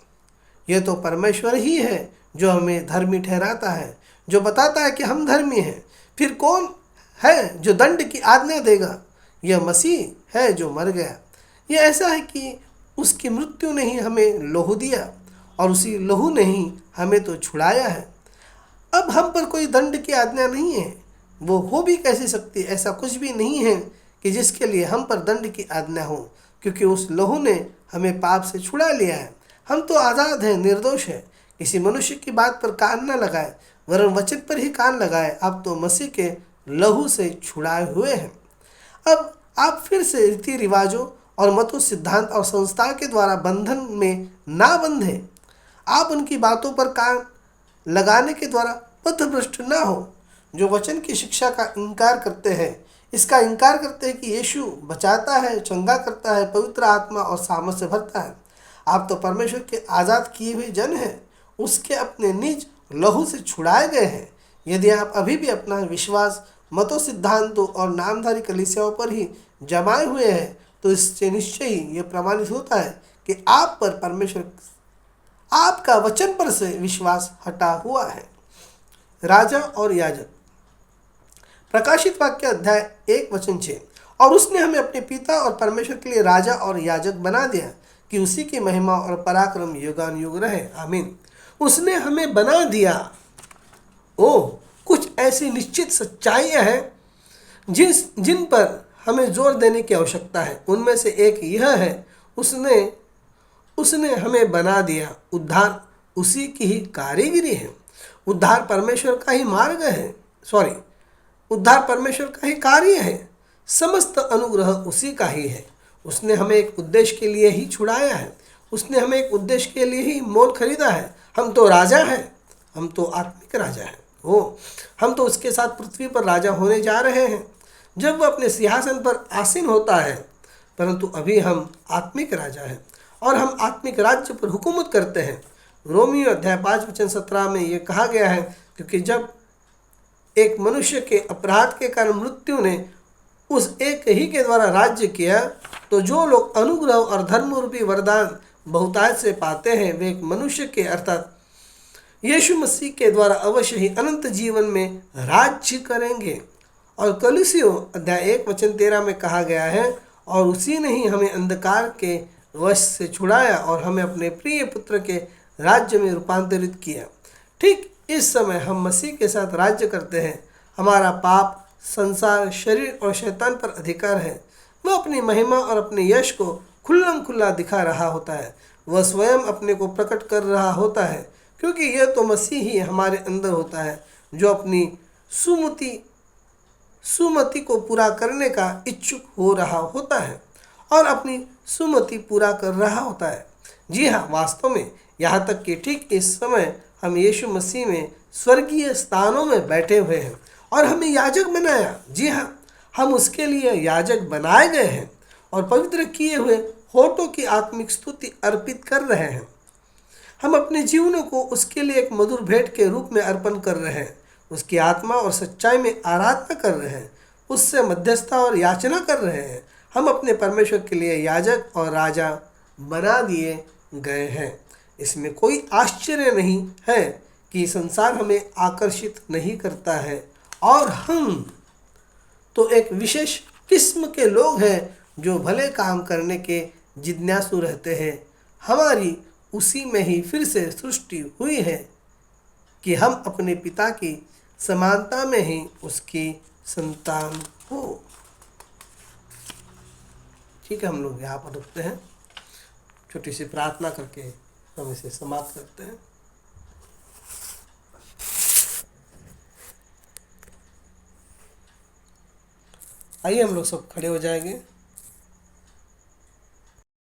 यह तो परमेश्वर ही है जो हमें धर्मी ठहराता है, जो बताता है कि हम धर्मी हैं। फिर कौन है जो दंड की आज्ञा देगा? यह मसीह है जो मर गया। यह ऐसा है कि उसकी मृत्यु ने ही हमें लहू दिया और उसी लहू ने ही हमें तो छुड़ाया है। अब हम पर कोई दंड की आज्ञा नहीं है। वो हो भी कैसे सकती? ऐसा कुछ भी नहीं है कि जिसके लिए हम पर दंड की आज्ञा हो, क्योंकि उस लहू ने हमें पाप से छुड़ा लिया है। हम तो आज़ाद हैं, निर्दोष हैं। किसी मनुष्य की बात पर कान न लगाए, वरन वचन पर ही कान लगाए। आप तो मसीह के लहू से छुड़ाए हुए हैं। अब आप फिर से रीति रिवाजों और मतों, सिद्धांत और संस्था के द्वारा बंधन में ना बंधे। आप उनकी बातों पर कान लगाने के द्वारा पथभ्रष्ट ना हो, जो वचन की शिक्षा का इनकार करते हैं। इसका इनकार करते हैं कि यीशु बचाता है, चंगा करता है, पवित्र आत्मा और सामर्थ से भरता है। आप तो परमेश्वर के आज़ाद किए हुए जन हैं, उसके अपने निज लहू से छुड़ाए गए हैं। यदि आप अभी भी अपना विश्वास मतों, सिद्धांतों और नामधारी कलीसियाओं पर ही जमाए हुए हैं, तो इससे निश्चय ही यह प्रमाणित होता है कि आप पर परमेश्वर आपका वचन पर से विश्वास हटा हुआ है। राजा और याजक, प्रकाशित वाक्य अध्याय 1 वचन 6। और उसने हमें अपने पिता और परमेश्वर के लिए राजा और याजक बना दिया कि उसी की महिमा और पराक्रम युगान युग रहे। आमीन। उसने हमें बना दिया। कुछ ऐसी निश्चित सच्चाइयाँ हैं जिन पर हमें जोर देने की आवश्यकता है। उनमें से एक यह है, उसने हमें बना दिया। उद्धार उसी की ही कारीगरी है। उद्धार परमेश्वर का ही मार्ग है, उद्धार परमेश्वर का ही कार्य है। समस्त अनुग्रह उसी का ही है। उसने हमें एक उद्देश्य के लिए ही छुड़ाया है। उसने हमें एक उद्देश्य के लिए ही मोल खरीदा है। हम तो राजा हैं, हम तो आत्मिक राजा हैं। हम तो उसके साथ पृथ्वी पर राजा होने जा रहे हैं जब वह अपने सिंहासन पर आसीन होता है। परंतु अभी हम आत्मिक राजा हैं और हम आत्मिक राज्य पर हुकूमत करते हैं। रोमियो अध्याय 5 वचन 17 में यह कहा गया है, क्योंकि जब एक मनुष्य के अपराध के कारण मृत्यु ने उस एक ही के द्वारा राज्य किया, तो जो लोग अनुग्रह और धर्म रूपी वरदान बहुतायत से पाते हैं वे एक मनुष्य के अर्थात यीशु मसीह के द्वारा अवश्य ही अनंत जीवन में राज्य करेंगे। और कलुसियों अध्याय 1:13 में कहा गया है, और उसी ने ही हमें अंधकार के वश से छुड़ाया और हमें अपने प्रिय पुत्र के राज्य में रूपांतरित किया। ठीक इस समय हम मसीह के साथ राज्य करते हैं। हमारा पाप, संसार, शरीर और शैतान पर अधिकार है। वह अपनी महिमा और अपने यश को खुल्लम खुल्ला दिखा रहा होता है। वह स्वयं अपने को प्रकट कर रहा होता है, क्योंकि यह तो मसीह ही हमारे अंदर होता है, जो अपनी सुमति को पूरा करने का इच्छुक हो रहा होता है और अपनी सुमति पूरा कर रहा होता है। जी हाँ, वास्तव में यहाँ तक कि ठीक इस समय हम यीशु मसीह में स्वर्गीय स्थानों में बैठे हुए हैं और हमें याजक बनाया। जी हाँ, हम उसके लिए याजक बनाए गए हैं और पवित्र किए हुए होठों की आत्मिक स्तुति अर्पित कर रहे हैं। हम अपने जीवनों को उसके लिए एक मधुर भेंट के रूप में अर्पण कर रहे हैं। उसकी आत्मा और सच्चाई में आराधना कर रहे हैं, उससे मध्यस्थता और याचना कर रहे हैं। हम अपने परमेश्वर के लिए याजक और राजा बना दिए गए हैं। इसमें कोई आश्चर्य नहीं है कि संसार हमें आकर्षित नहीं करता है, और हम तो एक विशेष किस्म के लोग हैं जो भले काम करने के जिज्ञासु रहते हैं। हमारी उसी में ही फिर से सृष्टि हुई है कि हम अपने पिता की समानता में ही उसकी संतान हो। ठीक है, हम लोग यहाँ पर रुकते हैं, छोटी सी प्रार्थना करके हम इसे समाप्त करते हैं। आइए हम लोग सब खड़े हो जाएंगे।